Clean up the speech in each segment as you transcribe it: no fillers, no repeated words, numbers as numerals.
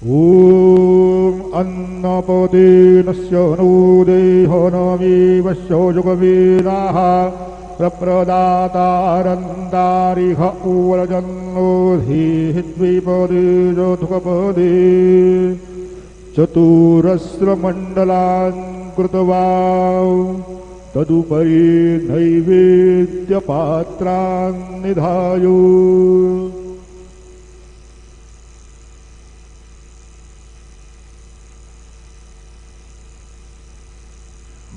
ॐ अन्नपदेनस्य नो देहनमी वश्यो जुगवीनाः प्रप्रदातारन्तारिह उवलजन्नोधीः द्विपदे चतुकपदे चतुरस्रमण्डलान् कृत्वा तदुपरि नैवेद्यपात्रान् निधाय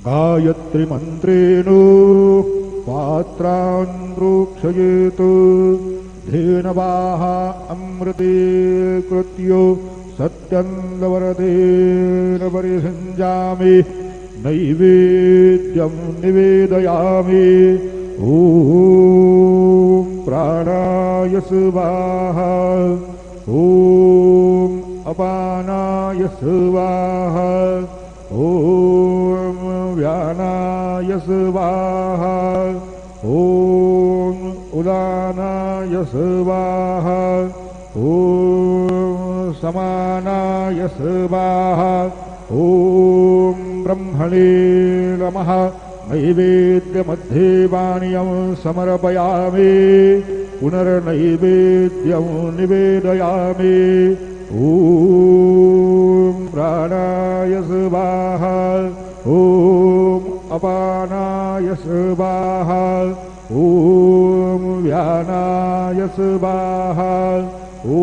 गायत्री मन्त्रेण पात्रान् प्रोक्षयेत् धेनवाः अमृते कृत्य सत्यन्दवरदेन परिसञ्जामि नैवेद्यं निवेदयामि ॐ प्राणाय स्वाहा ॐ अपानाय स्वाहा ॐ व्यानाय स्वाहा ॐ उदानाय स्वाहा ॐ समानाय स्वाहा ॐ ब्रह्मणे नमः नैवेद्यमध्ये पानीयं समर्पयामि पुनर्नैवेद्यं निवेदयामि ॐ प्राणाय स्वाहा ॐ अपानाय स्वाहा ॐ व्यानाय स्वाहा ॐ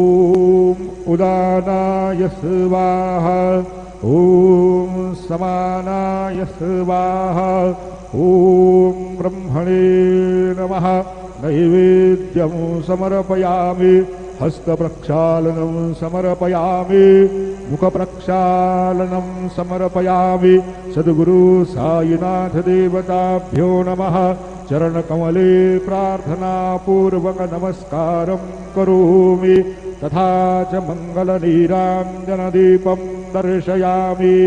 उदानाय स्वाहा ॐ समानाय स्वाहा ॐ ब्रह्मणे नमः नैवेद्यं समर्पयामि हस्तप्रक्षालनं समर्पयामि मुखप्रक्षालनं समर्पयामि सद्गुरु साईनाथ देवताभ्यो नमः चरणकमले प्रार्थनापूर्वक नमस्कारं करोमि तथा च मङ्गलनीराञ्जनदीपं दर्शयामि।